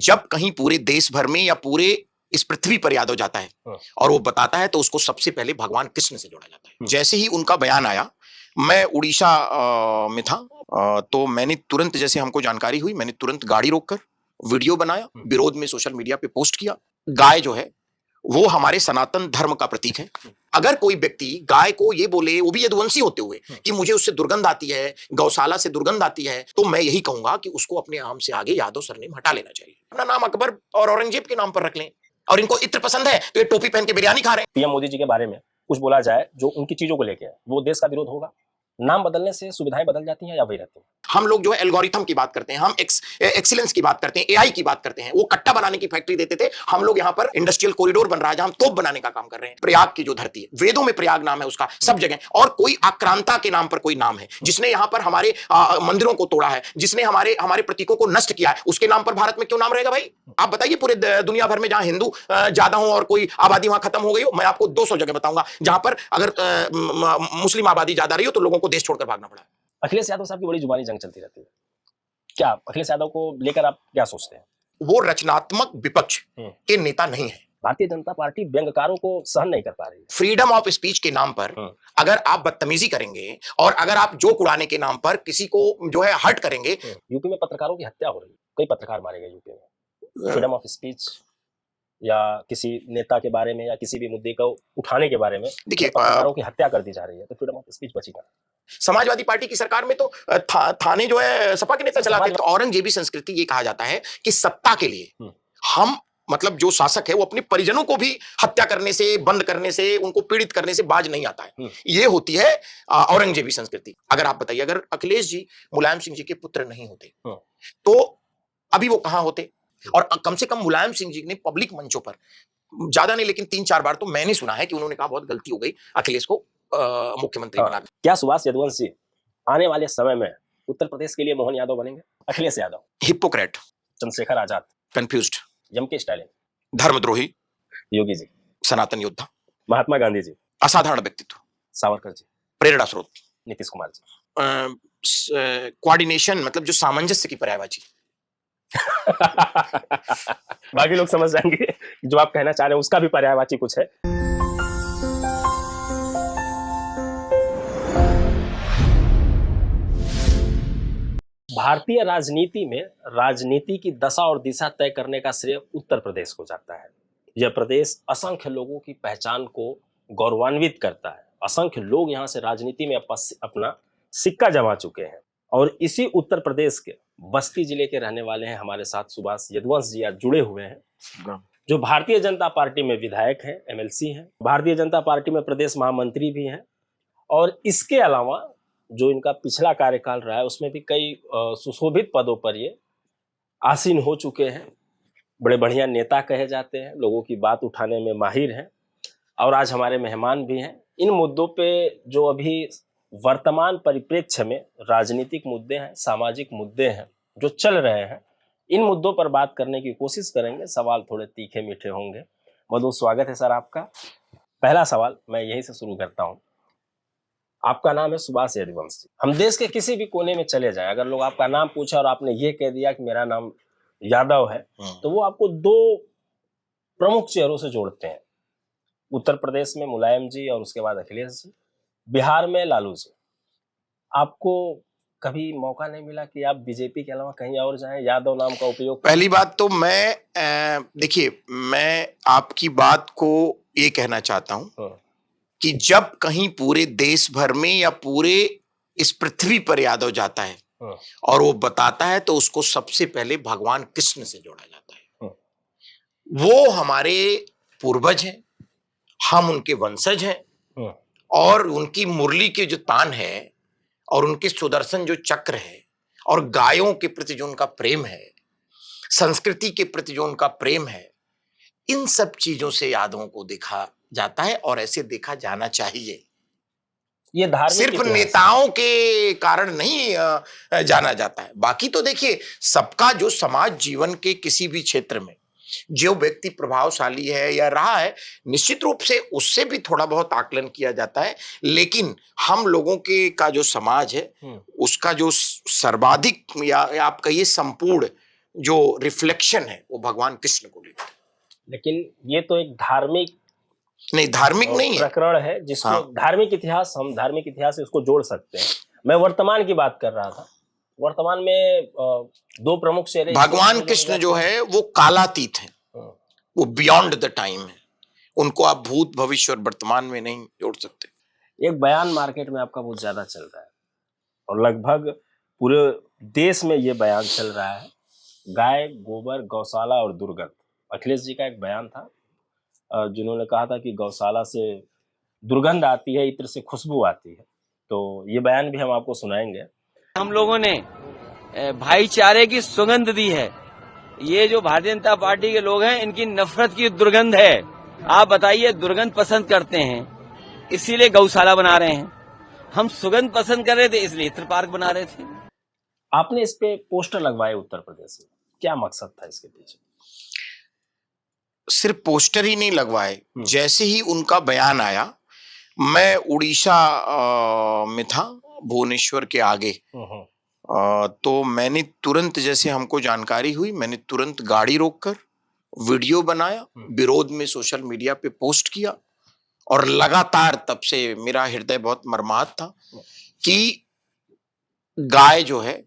जब कहीं पूरे देश भर में या पूरे इस पृथ्वी पर यादव जाता है और वो बताता है तो उसको सबसे पहले भगवान कृष्ण से जोड़ा जाता है। जैसे ही उनका बयान आया, मैं उड़ीसा में था, तो मैंने तुरंत, जैसे हमको जानकारी हुई, मैंने तुरंत गाड़ी रोककर वीडियो बनाया, विरोध में सोशल मीडिया पे पोस्ट किया। गाय जो है वो हमारे सनातन धर्म का प्रतीक है। अगर कोई व्यक्ति गाय को ये बोले, वो भी यदुवंशी होते हुए, कि मुझे उससे दुर्गंध आती है, गौशाला से दुर्गंध आती है, तो मैं यही कहूंगा कि उसको अपने नाम से आगे यादव सरनेम हटा लेना चाहिए। अपना नाम अकबर और औरंगजेब के नाम पर रख लें। और इनको इत्र पसंद है तो ये टोपी पहन के बिरयानी खा रहे हैं। पीएम मोदी जी के बारे में कुछ बोला जाए जो उनकी चीजों को लेके है, वो देश का विरोध होगा? नाम बदलने से सुविधाएं बदल जाती हैं या वही रहती हैं? हम लोग जो है एल्गोरिथम की बात करते हैं, हम एक्सीलेंस की बात करते हैं, एआई की बात करते हैं। वो कट्टा बनाने की फैक्ट्री देते थे, हम लोग यहाँ पर इंडस्ट्रियल कॉरिडोर बन रहा है जहां हम तोप बनाने का काम कर रहे हैं। प्रयाग की जो धरती है, वेदों में प्रयाग नाम है उसका, सब जगह। और कोई आक्रांता के नाम पर कोई नाम है, जिसने यहाँ पर हमारे मंदिरों को तोड़ा है, जिसने हमारे हमारे प्रतीकों को नष्ट किया है, उसके नाम पर भारत में क्यों नाम रहेगा भाई? आप बताइए, पूरे दुनिया भर में जहां हिंदू ज्यादा हो और कोई आबादी वहां खत्म हो गई हो, मैं आपको 200 जगह बताऊंगा जहां पर अगर मुस्लिम आबादी ज्यादा रही हो तो लोगों को देश छोड़कर भागना पड़ा। अखिलेश यादव साहब की बड़ी जुबानी जंग चलती रहती है, क्या अखिलेश यादव को लेकर आप क्या सोचते हैं? वो रचनात्मक विपक्ष के नेता नहीं है। भारतीय जनता पार्टी व्यंग्यकारों को सहन नहीं कर पा रही है। फ्रीडम ऑफ स्पीच के नाम पर अगर आप बदतमीजी करेंगे और अगर आप जोक उड़ाने के नाम पर किसी को जो है हर्ट करेंगे। यूपी में पत्रकारों की हत्या हो रही है, कई पत्रकार मारे गए यूपी में। फ्रीडम ऑफ स्पीच या किसी नेता के बारे में या किसी भी मुद्दे को उठाने के बारे में देखिए पत्रकारों की हत्या कर दी जा रही है, तो फ्रीडम ऑफ स्पीच बचेगा? समाजवादी पार्टी की सरकार में तो थाने जो है सपा के नेता चलाते। तो औरंगजेबी संस्कृति ये कहा जाता है कि सत्ता के लिए हम, मतलब जो शासक है, वो अपने परिजनों को भी हत्या करने से, बंद करने से, उनको पीड़ित करने से बाज नहीं आता है। ये होती है औरंगजेबी संस्कृति। अगर आप बताइए, अगर अखिलेश जी मुलायम सिंह जी के पुत्र नहीं होते तो अभी वो कहां होते? और कम से कम मुलायम सिंह जी ने पब्लिक मंचों पर, ज्यादा नहीं लेकिन 3-4 बार तो मैंने सुना है कि उन्होंने कहा बहुत गलती हो गई अखिलेश को मुख्यमंत्री बना। क्या सुभाष यदुवंशी आने वाले समय में उत्तर प्रदेश के लिए मोहन यादव बनेंगे? Akhilesh Yadav hypocrite, Chandrashekhar Azad confused, MK. Stalin, धर्मद्रोही, Yogi ji, सनातन योद्धा, महात्मा गांधी जी, असाधारण व्यक्तित्व, सावरकर जी, प्रेरणा स्रोत, नीतीश कुमार जी, कोऑर्डिनेशन, मतलब जो सामंजस्य की पर्यायवाची। बाकी लोग समझ जाएंगे जो आप कहना चाह रहे हैं, उसका भी पर्यायवाची कुछ है। भारतीय राजनीति में राजनीति की दशा और दिशा तय करने का श्रेय उत्तर प्रदेश को जाता है। यह प्रदेश असंख्य लोगों की पहचान को गौरवान्वित करता है। असंख्य लोग यहाँ से राजनीति में अपना सिक्का जमा चुके हैं और इसी उत्तर प्रदेश के बस्ती जिले के रहने वाले हैं हमारे साथ सुभाष यदुवंशी जी आज जुड़े हुए हैं, जो भारतीय जनता पार्टी में विधायक हैं, एमएलसी हैं, भारतीय जनता पार्टी में प्रदेश महामंत्री भी हैं और इसके अलावा जो इनका पिछला कार्यकाल रहा है उसमें भी कई सुशोभित पदों पर ये आसीन हो चुके हैं। बड़े बढ़िया नेता कहे जाते हैं, लोगों की बात उठाने में माहिर हैं और आज हमारे मेहमान भी हैं। इन मुद्दों पे जो अभी वर्तमान परिप्रेक्ष्य में राजनीतिक मुद्दे हैं, सामाजिक मुद्दे हैं जो चल रहे हैं, इन मुद्दों पर बात करने की कोशिश करेंगे। सवाल थोड़े तीखे मीठे होंगे। बहुत बहुत स्वागत है सर आपका। पहला सवाल मैं यहीं से शुरू करता हूँ। आपका नाम है सुभाष यदुवंशी। हम देश के किसी भी कोने में चले जाएं, अगर लोग आपका नाम पूछा और आपने ये कह दिया कि मेरा नाम यादव है, तो वो आपको दो प्रमुख चेहरों से जोड़ते हैं। उत्तर प्रदेश में मुलायम जी और उसके बाद अखिलेश जी, बिहार में लालू जी। आपको कभी मौका नहीं मिला कि आप बीजेपी के अलावा कहीं और जाएं, यादव नाम का उपयोग? पहली बात तो मैं देखिए, मैं आपकी बात को ये कहना चाहता हूं कि जब कहीं पूरे देश भर में या पूरे इस पृथ्वी पर यादव जाता है और वो बताता है तो उसको सबसे पहले भगवान कृष्ण से जोड़ा जाता है। वो हमारे पूर्वज हैं, हम उनके वंशज हैं और उनकी मुरली के जो तान है और उनके सुदर्शन जो चक्र है और गायों के प्रति जो उनका प्रेम है, संस्कृति के प्रति जो उनका प्रेम है, इन सब चीजों से यादवों को देखा जाता है और ऐसे देखा जाना चाहिए। ये धार्मिक सिर्फ नेताओं के कारण नहीं जाना जाता है। बाकी तो देखिए, सबका जो समाज जीवन के किसी भी क्षेत्र में जो व्यक्ति प्रभावशाली है या रहा है, निश्चित रूप से उससे भी थोड़ा बहुत आकलन किया जाता है। लेकिन हम लोगों के का जो समाज है उसका जो सर्वाधिक या आप कहिए संपूर्ण जो रिफ्लेक्शन है वो भगवान कृष्ण को लेकर। लेकिन ये तो एक धार्मिक नहीं, धार्मिक नहीं है, प्रकरण है जिसमें हाँ। धार्मिक इतिहास, हम धार्मिक इतिहास से उसको जोड़ सकते हैं। मैं वर्तमान की बात कर रहा था। वर्तमान में दो प्रमुख चेहरे भगवान कृष्ण जो है वो कालातीत है, वो बियॉन्ड द टाइम है, उनको आप भूत भविष्य और वर्तमान में नहीं जोड़ सकते। एक बयान मार्केट में आपका बहुत ज्यादा चल रहा है और लगभग पूरे देश में ये बयान चल रहा है, गाय, गोबर, गौशाला और दुर्गंध। अखिलेश जी का एक बयान था जिन्होंने कहा था कि गौशाला से दुर्गंध आती है, इत्र से खुशबू आती है। तो ये बयान भी हम आपको सुनाएंगे। हम लोगों ने भाईचारे की सुगंध दी है। ये जो भारतीय जनता पार्टी के लोग हैं, इनकी नफरत की दुर्गंध है। आप बताइए, दुर्गंध पसंद करते हैं इसीलिए गौशाला बना रहे हैं, हम सुगंध पसंद कर रहे थे इसलिए इत्र पार्क बना रहे थे। आपने इस पे पोस्टर लगवाए उत्तर प्रदेश में, क्या मकसद था इसके पीछे? सिर्फ पोस्टर ही नहीं लगवाए, जैसे ही उनका बयान आया, मैं उड़ीसा में था, भुवनेश्वर के आगे, तो मैंने तुरंत, जैसे हमको जानकारी हुई, मैंने तुरंत गाड़ी रोककर वीडियो बनाया, विरोध में सोशल मीडिया पे पोस्ट किया और लगातार तब से मेरा हृदय बहुत मर्माहत था कि गाय जो है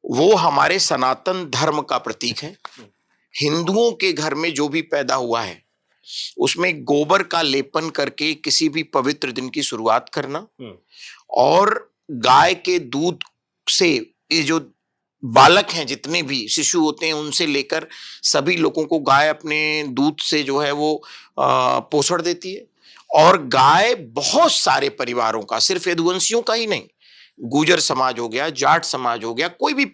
वो हमारे सनातन धर्म का प्रतीक है। हिंदुओं के घर में जो भी पैदा हुआ है उसमें गोबर का लेपन करके किसी भी पवित्र दिन की शुरुआत करना, और गाय के दूध से ये जो बालक हैं, जितने भी शिशु होते हैं, उनसे लेकर सभी लोगों को गाय अपने दूध से जो है वो पोषण देती है। और गाय बहुत सारे परिवारों का, सिर्फ यदुवंशियों का ही नहीं, गुर्जर समाज हो गया, जाट समाज हो गया, कोई भी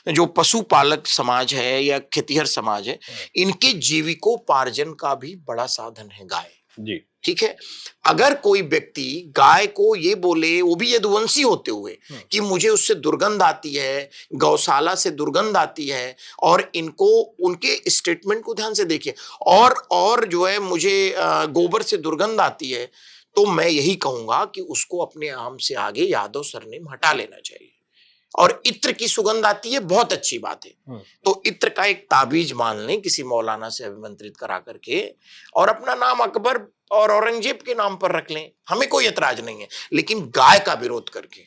जो पशुपालक समाज है या खेतिहर समाज है, इनके जीविकोपार्जन का भी बड़ा साधन है गाय जी। ठीक है। अगर कोई व्यक्ति गाय को ये बोले, वो भी यदुवंशी होते हुए, कि मुझे उससे दुर्गंध आती है, गौशाला से दुर्गंध आती है, और इनको उनके स्टेटमेंट को ध्यान से देखिए, और जो है मुझे गोबर से दुर्गंध आती है, तो मैं यही कहूंगा कि उसको अपने नाम से आगे यादव सरनेम हटा लेना चाहिए। और इत्र की सुगंध आती है, बहुत अच्छी बात है, तो इत्र का एक ताबीज मान लें किसी मौलाना से अभिमंत्रित करा करके, और अपना नाम अकबर और औरंगजेब के नाम पर रख लें, हमें कोई एतराज नहीं है। लेकिन गाय का विरोध करके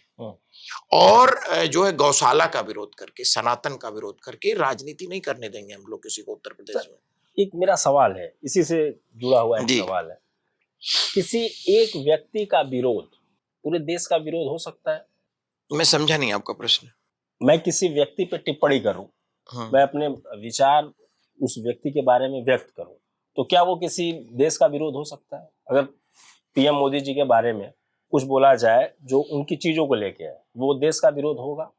और जो है गौशाला का विरोध करके, सनातन का विरोध करके राजनीति नहीं करने देंगे हम लोग किसी को उत्तर प्रदेश में। एक मेरा सवाल है, इसी से जुड़ा हुआ एक सवाल है, किसी एक व्यक्ति का विरोध पूरे देश का विरोध हो सकता है? मैं समझा नहीं आपका प्रश्न। मैं किसी व्यक्ति पे टिप्पणी करूं, मैं अपने विचार उस व्यक्ति के बारे में व्यक्त करूं, तो क्या वो किसी देश का विरोध हो सकता है? अगर पीएम मोदी जी के बारे में कुछ बोला जाए जो उनकी चीजों को लेके है, वो देश का विरोध होगा?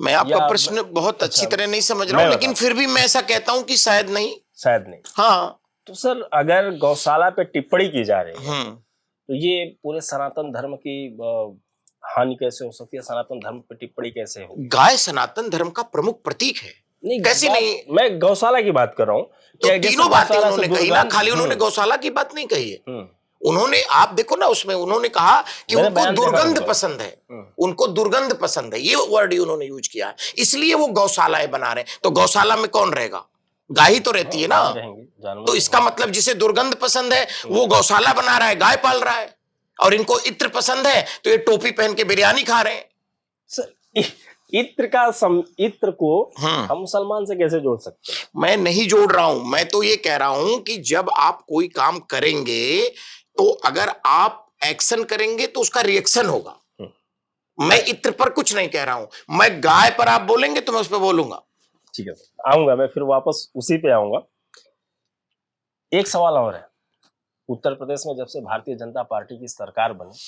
मैं आपका प्रश्न बहुत अच्छी तरह नहीं समझ रहा हूं, लेकिन फिर भी मैं ऐसा कहता हूं कि शायद नहीं। हाँ, तो सर, अगर गौशाला पे टिप्पणी की जा रही है तो ये पूरे सनातन धर्म की हानि कैसे हो सकती है? सनातन धर्म पे टिप्पणी कैसे हो? गाय सनातन धर्म का प्रमुख प्रतीक है। नहीं, कैसे नहीं? मैं गौशाला की बात कर रहा हूँ। तो तीनों बातें उन्होंने कही ना, खाली उन्होंने गौशाला की बात नहीं कही है। उन्होंने, आप देखो ना, उसमें उन्होंने कहा कि उनको दुर्गंध पसंद है, उनको दुर्गंध पसंद है, ये वर्ड ही उन्होंने यूज किया है, इसलिए वो गौशालाएं बना रहे हैं। तो गौशाला में कौन रहेगा? गाय ही तो रहती है ना। तो इसका मतलब जिसे दुर्गंध पसंद है वो गौशाला बना रहा है, गाय पाल रहा है, और इनको इत्र पसंद है तो ये टोपी पहन के बिरयानी खा रहे हैं। इत्र को हम मुसलमान से कैसे जोड़ सकते हैं? मैं नहीं जोड़ रहा हूं, मैं तो ये कह रहा हूं कि जब आप कोई काम करेंगे तो अगर आप एक्शन करेंगे तो उसका रिएक्शन होगा। मैं इत्र पर कुछ नहीं कह रहा हूं, मैं गाय पर आप बोलेंगे तो मैं उस पर बोलूंगा। ठीक है, आऊंगा मैं, फिर वापस उसी पे आऊंगा। एक सवाल और है, उत्तर प्रदेश में जब से भारतीय जनता पार्टी की सरकार बनी,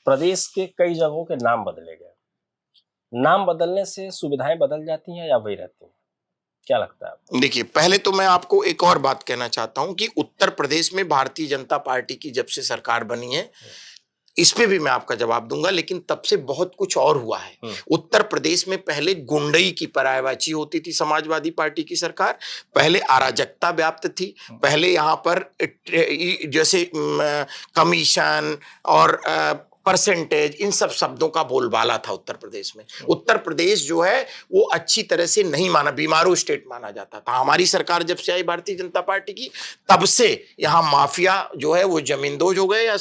प्रदेश के कई जगहों के नाम बदले गए। नाम बदलने से सुविधाएं बदल जाती हैं या वही रहती हैं? क्या लगता है आपको? देखिए, पहले तो मैं आपको एक और बात कहना चाहता हूं कि उत्तर प्रदेश में भारतीय जनता पार्टी की जब से सरकार बनी है, इस पे भी मैं आपका जवाब दूंगा, लेकिन तब से बहुत कुछ और हुआ है। उत्तर प्रदेश में पहले गुंडई की पर्यायवाची होती थी समाजवादी पार्टी की सरकार, पहले अराजकता व्याप्त थी, पहले यहाँ पर जैसे कमीशन और परसेंटेज, इन सब शब्दों का बोलबाला था उत्तर प्रदेश में। उत्तर प्रदेश जो है वो अच्छी तरह से नहीं माना, बीमारू स्टेट माना जाता था। हमारी सरकार जब से आई भारतीय जनता पार्टी की, तब से यहाँ माफिया जो है वो जमींदोज हो गए या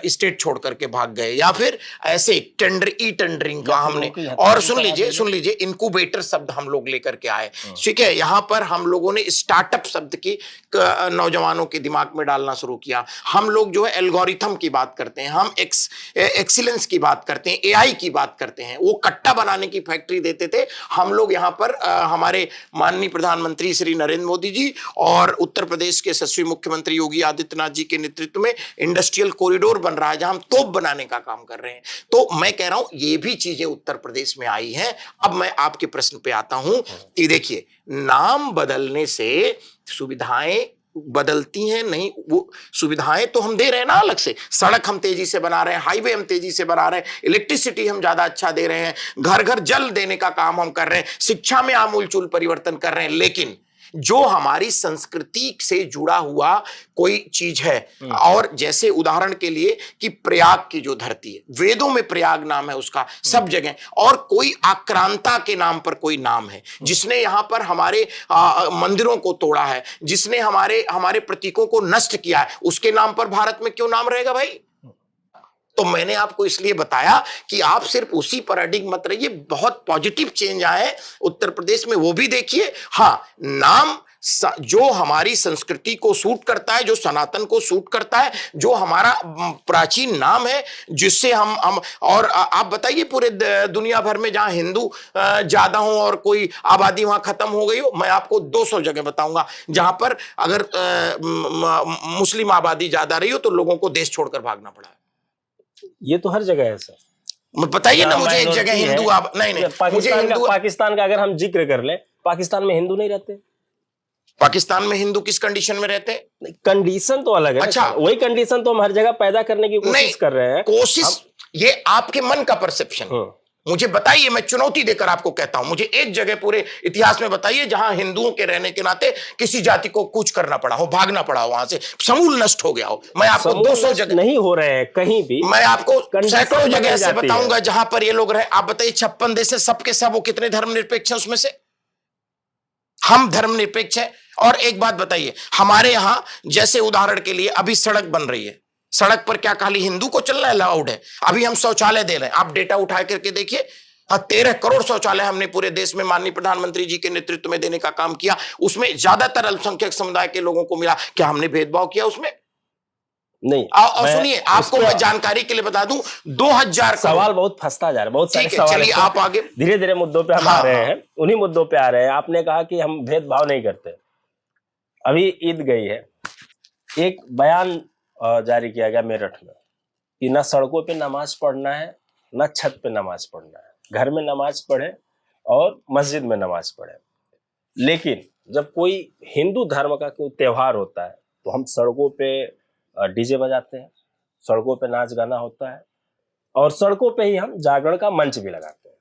स्टेट छोड़ करके भाग गए, या फिर ऐसे टेंडरिंग का हमने, और सुन लीजिए इनक्यूबेटर शब्द हम लोग लेकर के आए। ठीक है, यहाँ पर हम लोगों ने स्टार्टअप शब्द की नौजवानों के दिमाग में डालना शुरू किया। हम लोग जो है एल्गोरिथम की बात करते हैं, हम एक्सीलेंस की बात करते हैं, एआई की बात करते हैं। वो कट्टा बनाने की फैक्ट्री देते थे हम लोग। यहाँ पर हमारे माननीय प्रधानमंत्री श्री नरेंद्र मोदी जी और उत्तर प्रदेश के यशस्वी मुख्यमंत्री योगी आदित्यनाथ जी के नेतृत्व में इंडस्ट्रियल कॉरिडोर बन रहा है, जहां हम तोप बनाने का काम कर रहे हैं। तो मैं कह रहा हूं ये भी चीजें उत्तर प्रदेश में आई हैं। अब मैं आपके प्रश्न पे आता हूं कि देखिए, नाम बदलने से सुविधाएं बदलती हैं नहीं, वो सुविधाएं तो हम दे रहे हैं ना अलग से। सड़क हम तेजी से बना रहे हैं, हाईवे हम तेजी से बना रहे हैं, इलेक्ट्रिसिटी हम ज्यादा अच्छा दे रहे हैं, घर घर जल देने का काम हम कर रहे हैं, शिक्षा में आमूलचूल परिवर्तन कर रहे हैं। लेकिन जो हमारी संस्कृति से जुड़ा हुआ कोई चीज है, और जैसे उदाहरण के लिए कि प्रयाग की जो धरती है, वेदों में प्रयाग नाम है उसका सब जगह, और कोई आक्रांता के नाम पर कोई नाम है जिसने यहां पर हमारे मंदिरों को तोड़ा है, जिसने हमारे प्रतीकों को नष्ट किया है, उसके नाम पर भारत में क्यों नाम रहेगा भाई? तो मैंने आपको इसलिए बताया कि आप सिर्फ उसी पैराडिग्म मत रहिए, बहुत पॉजिटिव चेंज आए उत्तर प्रदेश में, वो भी देखिए। हाँ, नाम जो हमारी संस्कृति को सूट करता है, जो सनातन को सूट करता है, जो हमारा प्राचीन नाम है, जिससे हम और आप बताइए पूरे दुनिया भर में जहां हिंदू ज्यादा हो और कोई आबादी वहां खत्म हो गई हो, मैं आपको 200 जगह बताऊंगा जहां पर अगर मुस्लिम आबादी ज्यादा रही हो तो लोगों को देश छोड़कर भागना पड़ा है। ये तो हर जगह है सर। बताइए ना मुझे एक जगह हिंदू नहीं पाकिस्तान का अगर हम जिक्र कर लें, पाकिस्तान में हिंदू नहीं रहते। पाकिस्तान में हिंदू किस कंडीशन में रहते हैं? कंडीशन तो अलग है। अच्छा, वही कंडीशन तो हम हर जगह पैदा करने की कोशिश कर रहे हैं। कोशिश ये आपके मन का परसेप्शन है। मुझे बताइए, मैं चुनौती देकर आपको कहता हूं, मुझे एक जगह पूरे इतिहास में बताइए जहां हिंदुओं के रहने के नाते किसी जाति को कूच करना पड़ा हो, भागना पड़ा हो, वहां से समूल नष्ट हो गया हो। मैं आपको 200 जगह नहीं हो रहे हैं कहीं भी, मैं आपको सैकड़ों जगह से बताऊंगा जहां पर ये लोग रहे। आप बताइए 56 देश है, सबके सब वो कितने धर्मनिरपेक्ष हैं? उसमें से हम धर्मनिरपेक्ष हैं। और एक बात बताइए, हमारे यहां जैसे उदाहरण के लिए अभी सड़क बन रही है, सड़क पर क्या खाली हिंदू को चलना अलाउड है? अभी हम शौचालय दे रहे हैं, आप डेटा उठा करके देखिए, 13 करोड़ शौचालय हमने पूरे देश में माननीय प्रधानमंत्री जी के नेतृत्व में देने का काम किया। उसमें ज्यादातर अल्पसंख्यक समुदाय के लोगों को मिला। क्या हमने भेदभाव किया उसमें? नहीं। और सुनिए, आपको मैं जानकारी के लिए बता दूं, 2000 सवाल बहुत फंसता जा रहा है, बहुत सारे सवाल। चलिए आप आगे धीरे धीरे मुद्दों पे हम आ रहे हैं, उन्हीं मुद्दों पे आ रहे हैं। आपने कहा कि हम भेदभाव नहीं करते। अभी ईद गई है, एक बयान जारी किया गया मेरठ में कि न सड़कों पे नमाज पढ़ना है, न छत पे नमाज पढ़ना है, घर में नमाज पढ़े और मस्जिद में नमाज पढ़े। लेकिन जब कोई हिंदू धर्म का कोई त्योहार होता है तो हम सड़कों पे डीजे बजाते हैं, सड़कों पे नाच गाना होता है, और सड़कों पे ही हम जागरण का मंच भी लगाते हैं।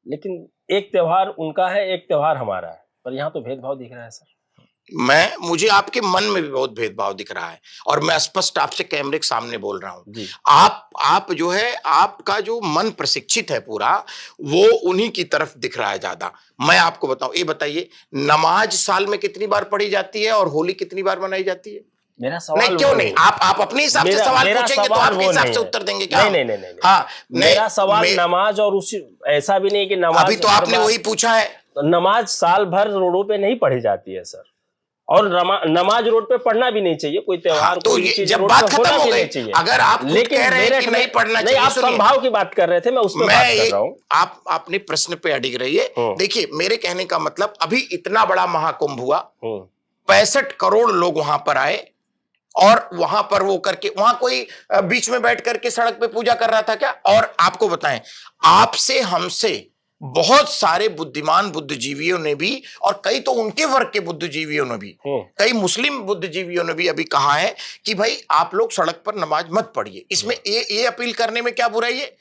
लेकिन एक त्योहार उनका है, एक त्योहार हमारा है, पर यहाँ तो भेदभाव दिख रहा है सर। मुझे आपके मन में भी बहुत भेदभाव दिख रहा है, और मैं स्पष्ट आपसे कैमरे के सामने बोल रहा हूं। आप जो है, आपका जो मन प्रशिक्षित है पूरा, वो उन्हीं की तरफ दिख रहा है ज्यादा। मैं आपको बताऊं, ये बताइए, नमाज साल में कितनी बार पढ़ी जाती है और होली कितनी बार मनाई जाती है? मेरा सवाल नहीं, क्यों नहीं? आप अपने हिसाब से सवाल पूछेंगे तो आपके हिसाब से उत्तर देंगे क्या? नहीं। हाँ, मेरा सवाल नमाज, और उसी ऐसा भी नहीं कि नमाज, अभी तो आपने वही पूछा है। नमाज साल भर रोडों पे नहीं पढ़ी जाती है सर, और नमाज रोड पे पढ़ना भी नहीं चाहिए। कोई त्योहार तो जब बात खत्म हो गई, अगर आप कह रहे हैं कि नहीं पढ़ना चाहिए, आप संभाव की बात कर रहे थे, मैं उस पर बात कर रहा हूं। आप अपने प्रश्न पे अडिग रहिए। देखिए, मेरे कहने का मतलब, अभी इतना बड़ा महाकुंभ हुआ, 65 करोड़ लोग वहां पर आए, और वहां पर वो करके, वहां कोई बीच में बैठ करके सड़क पे पूजा कर रहा था क्या? और आपको बताएं, आपसे हमसे बहुत सारे बुद्धिमान बुद्धिजीवियों ने भी, और कई तो उनके वर्ग के बुद्धिजीवियों ने भी, कई मुस्लिम बुद्धिजीवियों ने भी अभी कहा है कि भाई आप लोग सड़क पर नमाज मत पढ़िए। इसमें ये अपील करने में क्या बुराई है?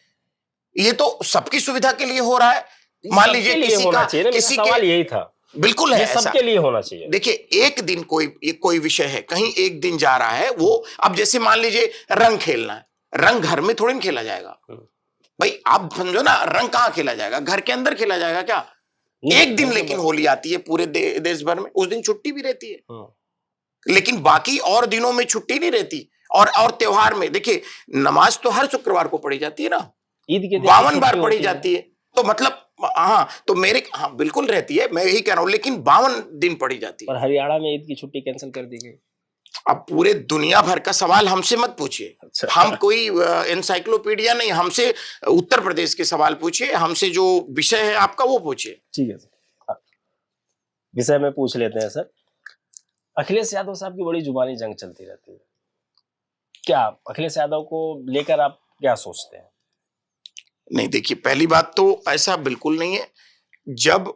ये तो सबकी सुविधा के लिए हो रहा है। मान लीजिए किसी सवाल यही था, बिल्कुल है, सबके लिए होना चाहिए। देखिए, एक दिन कोई विषय है, कहीं एक दिन जा रहा है वो, अब जैसे मान लीजिए रंग खेलना है, रंग घर में थोड़ी ना खेला जाएगा भाई, आप समझो ना, रंग कहाँ खेला जाएगा, घर के अंदर खेला जाएगा क्या? एक दिन लेकिन होली आती है पूरे देश भर में, उस दिन छुट्टी भी रहती है, लेकिन बाकी और दिनों में छुट्टी नहीं रहती। और त्योहार में देखिए, नमाज तो हर शुक्रवार को पढ़ी जाती है ना, ईद के 52 बार पढ़ी जाती है, तो मतलब हाँ, तो बिल्कुल रहती है, मैं यही कह रहा हूं, लेकिन 52 दिन पढ़ी जाती है। और हरियाणा में ईद की छुट्टी कैंसिल कर दी गई। अब पूरे दुनिया भर का सवाल हमसे मत पूछिए, अच्छा। हम कोई एनसाइक्लोपीडिया नहीं, हमसे उत्तर प्रदेश के सवाल पूछिए, हमसे जो विषय है आपका वो पूछिए। ठीक है सर, विषय में पूछ लेते हैं सर। अखिलेश यादव साहब की बड़ी जुबानी जंग चलती रहती है, क्या अखिलेश यादव को लेकर आप क्या सोचते हैं? नहीं देखिए, पहली बात तो ऐसा बिल्कुल नहीं है। जब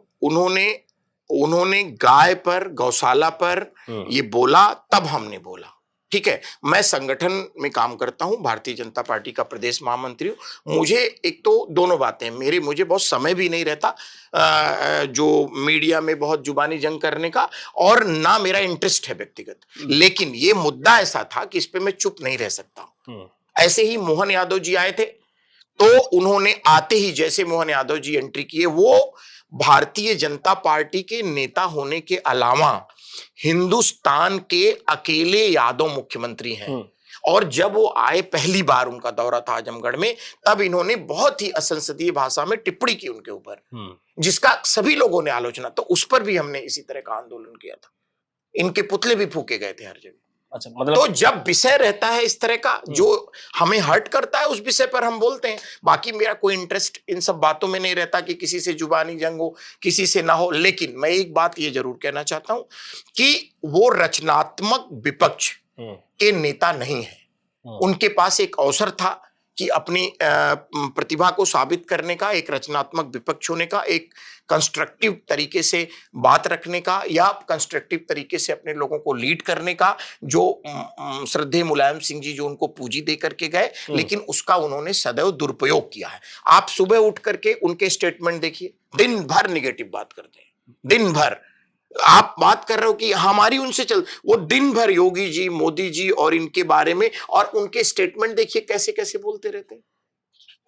उन्होंने गाय पर, गौशाला पर ये बोला, तब हमने बोला, ठीक है। मैं संगठन में काम करता हूं, भारतीय जनता पार्टी का प्रदेश महामंत्री हूं। मुझे एक तो दोनों बातें, मुझे बहुत समय भी नहीं रहता जो मीडिया में बहुत जुबानी जंग करने का, और ना मेरा इंटरेस्ट है व्यक्तिगत, लेकिन ये मुद्दा ऐसा था कि इस पे मैं चुप नहीं रह सकता। ऐसे ही मोहन यादव जी आए थे, तो उन्होंने आते ही, जैसे मोहन यादव जी एंट्री किए, वो भारतीय जनता पार्टी के नेता होने के अलावा हिंदुस्तान के अकेले यादव मुख्यमंत्री हैं। और जब वो आए, पहली बार उनका दौरा था आजमगढ़ में, तब इन्होंने बहुत ही असंसदीय भाषा में टिप्पणी की उनके ऊपर, जिसका सभी लोगों ने आलोचना, तो उस पर भी हमने इसी तरह का आंदोलन किया था। इनके पुतले भी फूके गए थे हर जगह। अच्छा, मतलब तो जब विषय रहता है इस तरह का जो हमें हर्ट करता है, उस विषय पर हम बोलते हैं। बाकी मेरा कोई इंटरेस्ट इन सब बातों में नहीं रहता कि किसी से जुबानी जंग हो, किसी से ना हो। लेकिन मैं एक बात ये जरूर कहना चाहता हूं कि वो रचनात्मक विपक्ष के नेता नहीं है। उनके पास एक अवसर था कि अपनी प्रतिभा को साबित करने का, एक रचनात्मक विपक्ष होने का, एक कंस्ट्रक्टिव तरीके से बात रखने का, या कंस्ट्रक्टिव तरीके से अपने लोगों को लीड करने का, जो श्रद्धेय मुलायम सिंह जी जो उनको पूंजी दे करके गए, लेकिन उसका उन्होंने सदैव दुरुपयोग किया है। आप सुबह उठ करके उनके स्टेटमेंट देखिए, दिन भर निगेटिव बात करते हैं, दिन भर। आप बात कर रहे हो कि हमारी उनसे वो दिन भर योगी जी, मोदी जी और इनके बारे में, और उनके स्टेटमेंट देखिए कैसे कैसे बोलते रहते हैं।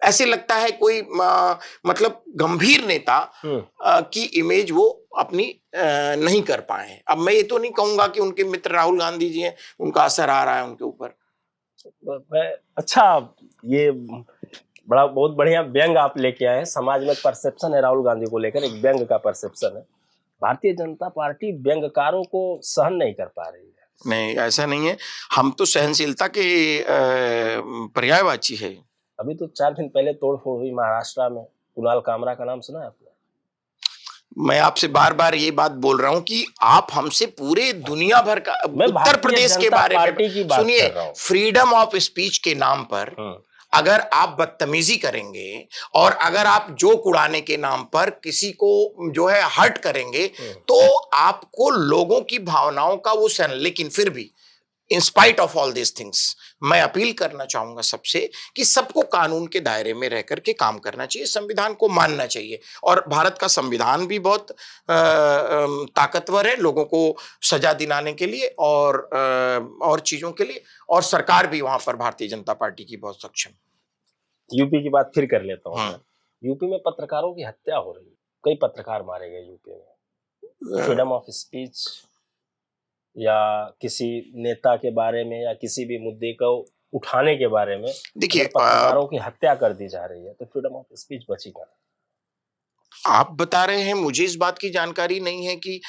ऐसे लगता है कोई मतलब गंभीर नेता की इमेज वो अपनी नहीं कर पाए हैं। अब मैं ये तो नहीं कहूंगा कि उनके मित्र राहुल गांधी जी हैं, उनका असर आ रहा है उनके ऊपर। अच्छा, ये बहुत बढ़िया व्यंग आप लेके आए हैं। समाज में परसेप्शन है राहुल गांधी को लेकर, एक व्यंग का परसेप्शन है। भारतीय जनता पार्टी व्यंगकारों को सहन नहीं कर पा रही है। नहीं, ऐसा नहीं है, हम तो सहनशीलता के पर्यायवाची है। अभी तो 4 दिन पहले तोड़फोड़ हुई महाराष्ट्र में, कुणाल कामरा का नाम सुना है आपने? मैं आपसे बार बार ये बात बोल रहा हूं कि आप हमसे पूरे दुनिया भर का, उत्तर प्रदेश के बारे में सुनिए। फ्रीडम ऑफ स्पीच के नाम पर अगर आप बदतमीजी करेंगे, और अगर आप जोक उड़ाने के नाम पर किसी को जो है हर्ट करेंगे, तो आपको लोगों की भावनाओं का वो सहन। लेकिन फिर भी in spite of all this things, मैं अपील करना चाहूंगा सबसे कि सबको कानून के दायरे में रहकर के काम करना चाहिए, संविधान को मानना चाहिए। और भारत का संविधान भी बहुत ताकतवर है लोगों को सजा दिलाने के लिए और चीजों के लिए, और सरकार भी वहां पर भारतीय जनता पार्टी की बहुत सक्षम। यूपी की बात फिर कर लेता हूँ। यूपी में पत्रकारों की हत्या हो रही है, कई पत्रकार मारे गए यूपी में। फ्रीडम ऑफ स्पीच या किसी नेता के बारे में या किसी भी मुद्दे को उठाने के बारे में देखिए पत्रकारों की हत्या कर दी जा रही है, तो फ्रीडम ऑफ स्पीच बची कहाँ? आप बता रहे हैं, मुझे इस बात की जानकारी नहीं है कि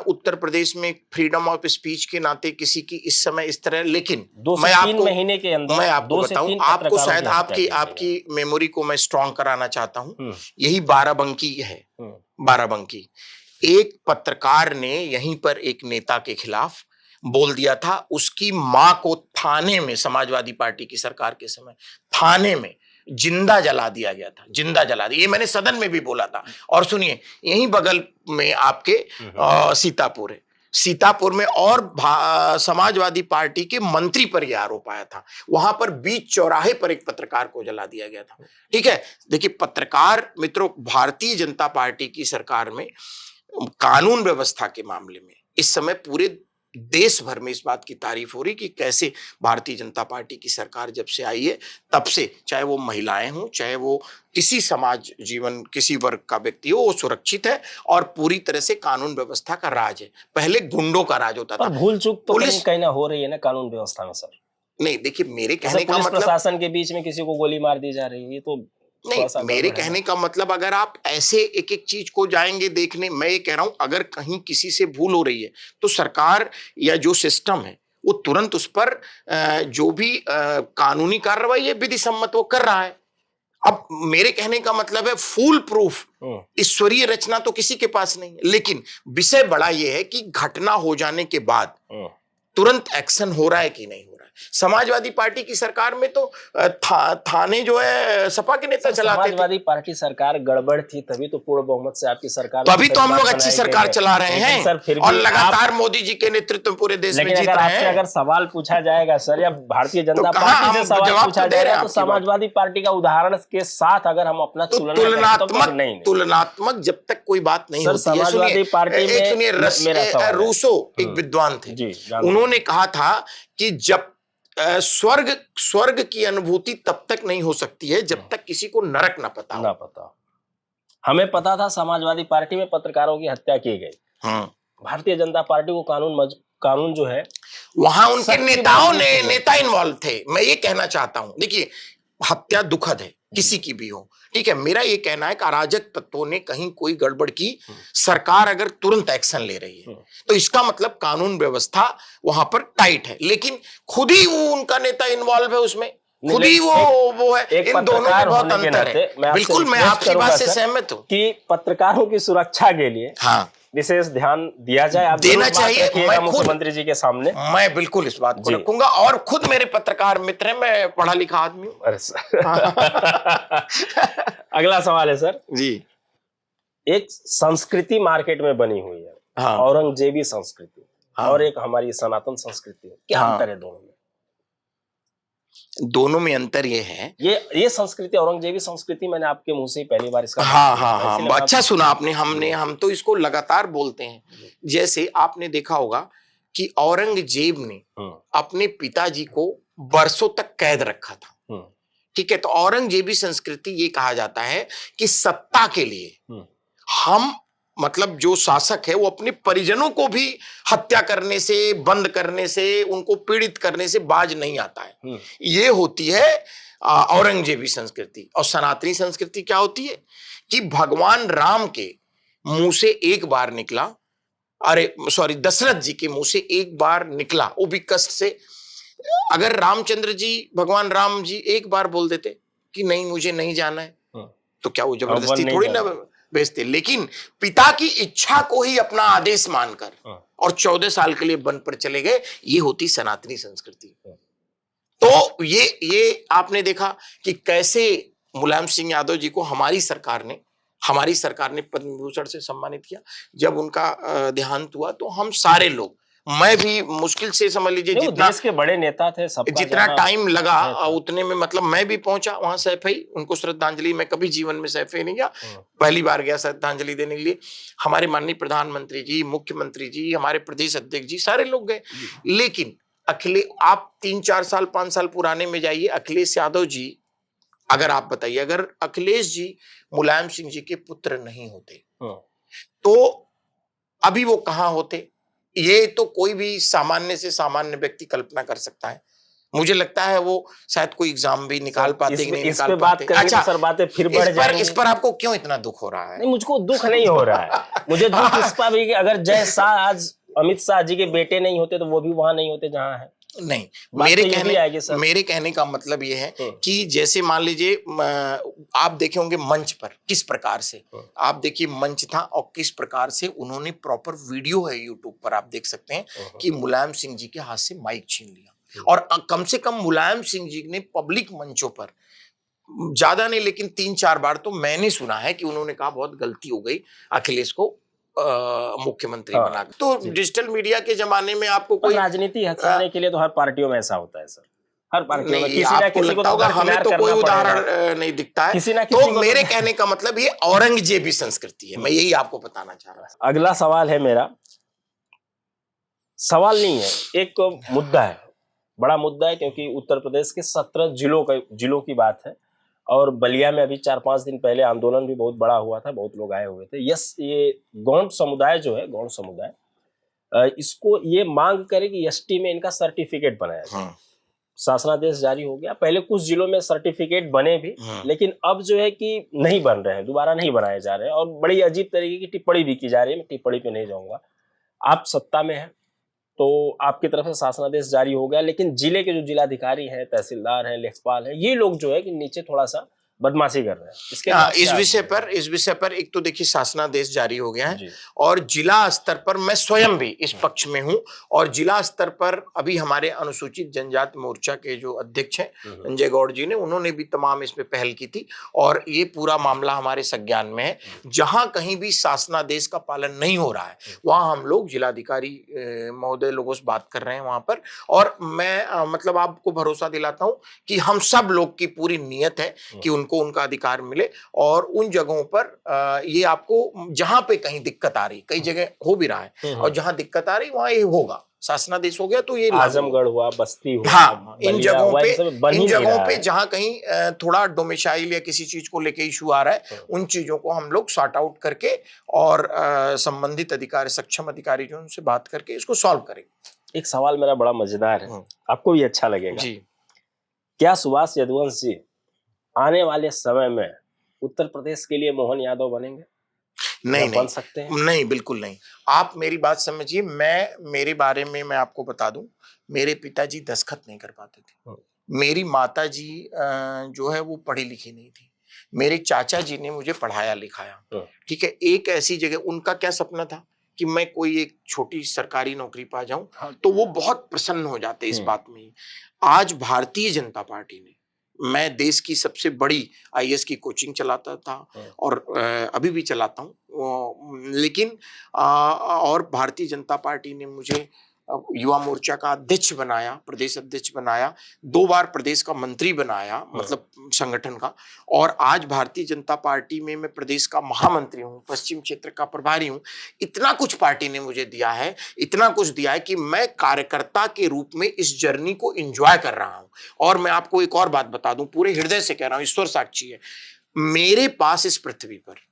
उत्तर प्रदेश में फ्रीडम ऑफ स्पीच के नाते किसी की इस समय इस तरह, लेकिन 2 से 3 महीने के अंदर मैं आपको बताऊं, आपको शायद आपकी मेमोरी को मैं स्ट्रॉन्ग कराना चाहता हूं। यही बाराबंकी है, बाराबंकी। एक पत्रकार ने यहीं पर एक नेता के खिलाफ बोल दिया था, उसकी मां को थाने में, समाजवादी पार्टी की सरकार के समय थाने में जिंदा जला दिया गया था, जिंदा जला दिया। ये मैंने सदन में भी बोला था। और सुनिए, यहीं बगल में आपके सीतापुर है, सीतापुर में और समाजवादी पार्टी के मंत्री पर यह आरोप आया था, वहां पर बीच चौराहे पर एक पत्रकार को जला दिया गया था। ठीक है, देखिए पत्रकार मित्रों, भारतीय जनता पार्टी की सरकार में कानून व्यवस्था के मामले में इस समय पूरे देश भर में इस बात की तारीफ हो रही कि कैसे भारतीय जनता पार्टी की सरकार जब से आई है तब से, चाहे वो महिलाएं हों, चाहे वो किसी समाज जीवन किसी वर्ग का व्यक्ति हो, वो सुरक्षित है और पूरी तरह से कानून व्यवस्था का राज है। पहले गुंडों का राज होता था। भूल चूक तो पुलिस कहीं ना हो रही है ना कानून व्यवस्था में सर। नहीं, देखिए मेरे कहने का पुलिस मतलब, प्रशासन के बीच में किसी को गोली मार दी जा रही है, ये तो नहीं, मेरे कहने का मतलब अगर आप ऐसे एक एक चीज को जाएंगे देखने, मैं ये कह रहा हूं अगर कहीं किसी से भूल हो रही है तो सरकार या जो सिस्टम है वो तुरंत उस पर जो भी कानूनी कार्रवाई है विधि सम्मत वो कर रहा है। अब मेरे कहने का मतलब है फूल प्रूफ ईश्वरीय रचना तो किसी के पास नहीं है, लेकिन विषय बड़ा ये है कि घटना हो जाने के बाद तुरंत एक्शन हो रहा है कि नहीं हो रहा है। समाजवादी पार्टी की सरकार में तो थाने जो है सपा के नेता चलाते थे। समाजवादी पार्टी सरकार गड़बड़ थी तभी तो पूर्ण बहुमत से आपकी सरकार, तभी तो हम लोग अच्छी सरकार चला रहे हैं सर। फिर और लगातार मोदी जी के नेतृत्व में पूरे देश में जीत रहे हैं। अगर सवाल पूछा जाएगा सर या भारतीय जनता पार्टी से सवाल पूछा जाएगा तो समाजवादी पार्टी का उदाहरण के साथ अगर हम अपना तुलनात्मक जब तक कोई बात नहीं होती है। समाजवादी पार्टी में सुनिए, रूसो एक विद्वान थे, उन्होंने कहा था कि जब स्वर्ग की अनुभूति तब तक नहीं हो सकती है जब तक किसी को नरक ना पता। हमें पता था समाजवादी पार्टी में पत्रकारों की हत्या की गई। भारतीय जनता पार्टी को कानून जो है वहां उनके नेता इन्वॉल्व थे। मैं ये कहना चाहता हूं, देखिए हत्या दुखद है किसी की भी हो, ठीक है। मेरा ये कहना है कि अराजक तत्वों ने कहीं कोई गड़बड़ की, सरकार अगर तुरंत एक्शन ले रही है तो इसका मतलब कानून व्यवस्था वहां पर टाइट है। लेकिन खुद ही वो उनका नेता इन्वॉल्व है उसमें, खुद ही वो है। इन दोनों में बहुत अंतर है। बिल्कुल, मैं आपकी बात से सहमत हूँ कि पत्रकारों की सुरक्षा के लिए विशेष ध्यान दिया जाए, आप देना चाहिए। मुख्यमंत्री जी के सामने मैं बिल्कुल इस बात को रखूंगा और खुद मेरे पत्रकार मित्र हैं, मैं पढ़ा लिखा आदमी हूँ। अरे सर अगला सवाल है सर जी, एक संस्कृति मार्केट में बनी हुई है, औरंगजेबी संस्कृति और एक हमारी सनातन संस्कृति, क्या अंतर है दोनों में? दोनों में अंतर ये है, ये संस्कृति औरंगजेबी संस्कृति मैंने आपके मुंह से पहली बार इसका अच्छा सुना आपने। हम तो इसको लगातार बोलते हैं। जैसे आपने देखा होगा कि औरंगजेब ने अपने पिताजी को वर्षों तक कैद रखा था, ठीक है। तो औरंगजेबी संस्कृति ये कहा जाता है कि सत्ता के लिए हम मतलब जो शासक है वो अपने परिजनों को भी हत्या करने से, बंद करने से, उनको पीड़ित करने से बाज नहीं आता है। ये होती है औरंगजेबी संस्कृति। और सनातनी संस्कृति क्या होती है कि भगवान राम के मुंह से एक बार निकला, दशरथ जी के मुंह से एक बार निकला, वो भी कष्ट से। अगर रामचंद्र जी, भगवान राम जी एक बार बोल देते कि नहीं मुझे नहीं जाना है, तो क्या वो जबरदस्ती थोड़ी ना भेजते। लेकिन पिता की इच्छा को ही अपना आदेश मानकर और 14 साल के लिए वन पर चले गए। ये होती सनातनी संस्कृति। तो ये आपने देखा कि कैसे मुलायम सिंह यादव जी को हमारी सरकार ने पद्म विभूषण से सम्मानित किया। जब उनका देहांत हुआ तो हम सारे लोग, मैं भी मुश्किल से समझ लीजिए जितना देश के बड़े नेता थे, जितना टाइम लगा उतने में मतलब मैं भी पहुंचा वहां सैफई, उनको श्रद्धांजलि, मैं कभी जीवन में सैफई नहीं गया, पहली बार गया श्रद्धांजलि देने के लिए। हमारे माननीय प्रधानमंत्री जी, मुख्यमंत्री जी, हमारे प्रदेश अध्यक्ष जी, सारे लोग गए। लेकिन आप 3-4 साल 5 साल पुराने में जाइए, अखिलेश यादव जी, अगर आप बताइए अगर अखिलेश जी मुलायम सिंह जी के पुत्र नहीं होते तो अभी वो कहां होते, ये तो कोई भी सामान्य से सामान्य व्यक्ति कल्पना कर सकता है। मुझे लगता है वो शायद कोई एग्जाम भी निकाल पाते कि नहीं निकाल पाते। अच्छा सर, बातें फिर बढ़ जाएंगी। इस पर आपको क्यों इतना दुख हो रहा है? नहीं, मुझको दुख नहीं हो रहा है। मुझे दुख इस पर भी कि अगर जय शाह आज अमित शाह जी के बेटे नहीं होते तो वो भी वहां नहीं होते जहां है। नहीं, मेरे कहने का मतलब ये है कि जैसे मान लीजिए आप देखे होंगे मंच पर किस प्रकार से, आप देखिए मंच था और किस प्रकार से उन्होंने प्रॉपर वीडियो है यूट्यूब पर, आप देख सकते हैं कि मुलायम सिंह जी के हाथ से माइक छीन लिया। और कम से कम मुलायम सिंह जी ने पब्लिक मंचों पर, ज्यादा नहीं लेकिन 3-4 बार तो मैंने सुना है कि उन्होंने कहा बहुत गलती हो गई अखिलेश को मुख्यमंत्री बना। तो डिजिटल मीडिया के जमाने में आपको कोई राजनीति हथियाने के लिए तो हर पार्टियों में ऐसा होता है सर, हर पार्टी में किसी ना किसी को होगा। हमें तो कोई उदाहरण नहीं दिखता है। तो मेरे कहने का मतलब ये औरंगजेबी संस्कृति है, मैं यही आपको बताना चाह रहा हूं। अगला सवाल है मेरा सवाल नहीं है, एक मुद्दा है, बड़ा मुद्दा है, क्योंकि उत्तर प्रदेश के 17 जिलों की बात है। और बलिया में अभी 4-5 दिन पहले आंदोलन भी बहुत बड़ा हुआ था, बहुत लोग आए हुए थे। यस, ये गौंड समुदाय जो है, गौंड समुदाय इसको ये मांग करे कि एसटी में इनका सर्टिफिकेट बनाया जाए। शासनादेश जारी हो गया, पहले कुछ जिलों में सर्टिफिकेट बने भी, लेकिन अब जो है कि नहीं बन रहे हैं, दोबारा नहीं बनाए जा रहे हैं, और बड़ी अजीब तरीके की टिप्पणी भी की जा रही है। मैं टिप्पणी पे नहीं जाऊंगा। आप सत्ता में हैं तो आपकी तरफ से शासनादेश जारी हो गया, लेकिन जिले के जो जिलाधिकारी हैं, तहसीलदार हैं, लेखपाल हैं, ये लोग जो है कि नीचे थोड़ा सा बदमाशी कर रहे हैं। इसके इस विषय पर एक तो देखिए शासनादेश जारी हो गया है, और जिला स्तर पर मैं स्वयं भी इस पक्ष में हूं। और जिला स्तर पर अभी हमारे अनुसूचित जनजाति मोर्चा के जो अध्यक्ष हैं संजय गौड़ जी ने, उन्होंने भी तमाम इसमें पहल की थी, और ये पूरा मामला हमारे संज्ञान में है। जहां कहीं भी शासनादेश का पालन नहीं हो रहा है, वहां हम लोग जिलाधिकारी महोदय लोगों से बात कर रहे हैं वहां पर। और मैं मतलब आपको भरोसा दिलाता हूं कि हम सब लोग की पूरी नीयत है कि उनको उनका अधिकार मिले। और उन जगहों पर ये आपको जहां पे कहीं दिक्कत आ रही, कई जगह हो भी रहा है, और जहां दिक्कत आ रही वहां ये होगा, शासनादेश हो गया तो ये आजमगढ़ हुआ, बस्ती हुआ, हाँ, इन जगहों पे जहां कहीं थोड़ा डोमिसाइल या किसी चीज को लेके इशू आ रहा है, उन चीजों को हम लोग सॉर्ट आउट करके और संबंधित अधिकारी, सक्षम अधिकारी जो उनसे बात करके इसको सॉल्व करेंगे। एक सवाल मेरा बड़ा मजेदार है, आपको भी अच्छा लगेगा जी। क्या सुभाष यदुवंश जी आने वाले समय में उत्तर प्रदेश के लिए मोहन यादव बनेंगे? नहीं बन सकते हैं? नहीं, बिल्कुल नहीं। आप मेरी बात समझिए। मेरे बारे में मैं आपको बता दूं, मेरे पिताजी दस्तखत नहीं कर पाते थे। मेरी माताजी जो है वो पढ़ी लिखी नहीं थी। मेरे चाचा जी ने मुझे पढ़ाया लिखाया, ठीक है। एक ऐसी जगह, उनका क्या सपना था कि मैं कोई एक छोटी सरकारी नौकरी पा जाऊं, तो वो बहुत प्रसन्न हो जाते इस बात में। आज भारतीय जनता पार्टी ने, मैं देश की सबसे बड़ी आईएएस की कोचिंग चलाता था, और अभी भी चलाता हूँ, लेकिन और भारतीय जनता पार्टी ने मुझे युवा मोर्चा का अध्यक्ष बनाया, प्रदेश अध्यक्ष बनाया, 2 बार प्रदेश का मंत्री बनाया, मतलब संगठन का। और आज भारतीय जनता पार्टी में मैं प्रदेश का महामंत्री हूँ, पश्चिम क्षेत्र का प्रभारी हूँ। इतना कुछ पार्टी ने मुझे दिया है, इतना कुछ दिया है कि मैं कार्यकर्ता के रूप में इस जर्नी को एंजॉय कर रहा हूँ। और मैं आपको एक और बात बता दूं, पूरे हृदय से कह रहा हूं, ईश्वर साक्षी है, मेरे पास इस पृथ्वी पर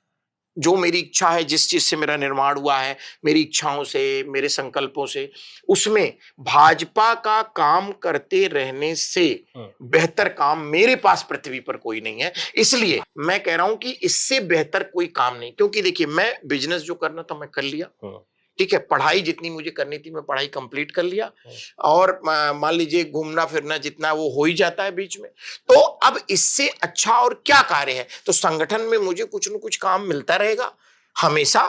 जो मेरी इच्छा है, जिस चीज से मेरा निर्माण हुआ है, मेरी इच्छाओं से, मेरे संकल्पों से, उसमें भाजपा का काम करते रहने से बेहतर काम मेरे पास पृथ्वी पर कोई नहीं है। इसलिए मैं कह रहा हूं कि इससे बेहतर कोई काम नहीं। क्योंकि देखिए, मैं बिजनेस जो करना था मैं कर लिया, ठीक है। पढ़ाई जितनी मुझे करनी थी मैं पढ़ाई कंप्लीट कर लिया, और मान लीजिए घूमना फिरना जितना वो हो ही जाता है बीच में। तो अब इससे अच्छा और क्या कार्य है? तो संगठन में मुझे कुछ न कुछ काम मिलता रहेगा हमेशा,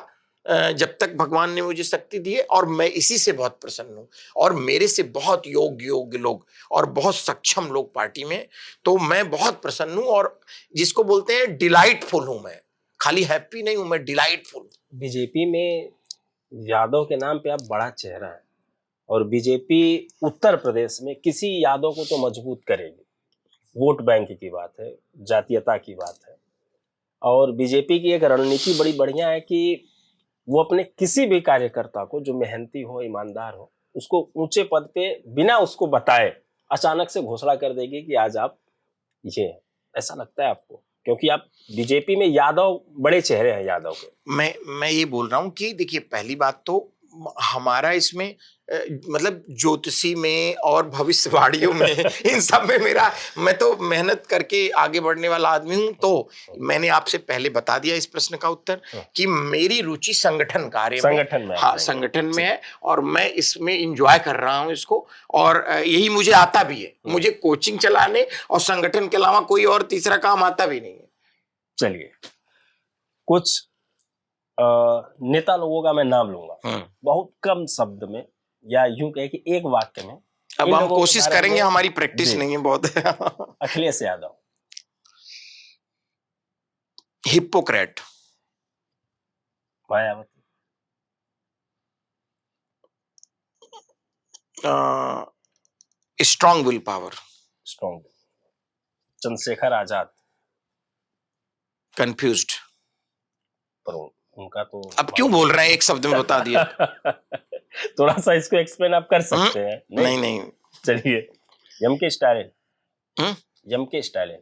जब तक भगवान ने मुझे शक्ति दी है। और मैं इसी से बहुत प्रसन्न हूं, और मेरे से बहुत योग्य लोग और बहुत सक्षम लोग पार्टी में, तो मैं बहुत प्रसन्न हूं। और जिसको बोलते हैं डिलाइटफुल हूं मैं, खाली हैप्पी नहीं हूं, मैं डिलाइटफुल। बीजेपी में यादव के नाम पे आप बड़ा चेहरा है, और बीजेपी उत्तर प्रदेश में किसी यादव को तो मजबूत करेगी। वोट बैंक की बात है, जातीयता की बात है, और बीजेपी की एक रणनीति बड़ी बढ़िया है कि वो अपने किसी भी कार्यकर्ता को जो मेहनती हो, ईमानदार हो, उसको ऊंचे पद पे बिना उसको बताए अचानक से घोषणा कर देगी कि आज आप ये हैं। ऐसा लगता है आपको? क्योंकि आप बीजेपी में यादव बड़े चेहरे हैं यादव के। मैं ये बोल रहा हूं कि देखिए, पहली बात तो हमारा इसमें मतलब ज्योतिषी में और भविष्यवाणियों में इन सब में मैं तो मेहनत करके आगे बढ़ने वाला आदमी हूं। तो मैंने आपसे पहले बता दिया इस प्रश्न का उत्तर कि मेरी रुचि संगठन कार्य में, हाँ, संगठन में है, और मैं इसमें एंजॉय कर रहा हूं इसको। और यही मुझे आता भी है, मुझे कोचिंग चलाने और संगठन के अलावा कोई और तीसरा काम आता भी नहीं है। चलिए, कुछ नेता लोगों का मैं नाम लूंगा, बहुत कम शब्द में, या यूं कहे कि एक वाक्य में। अब हम कोशिश करेंगे, हमारी प्रैक्टिस नहीं है बहुत। Akhilesh Yadav, Hippocrates, Mayawati, strong will power, strong, Chandrashekhar Azad, confused. पर उनका तो अब क्यों बोल रहे हैं, एक शब्द में बता दिया। थोड़ा सा इसको एक्सप्लेन आप कर सकते हैं? नहीं। चलिए, यम के स्टालिन। हम्म? यम के स्टालिन।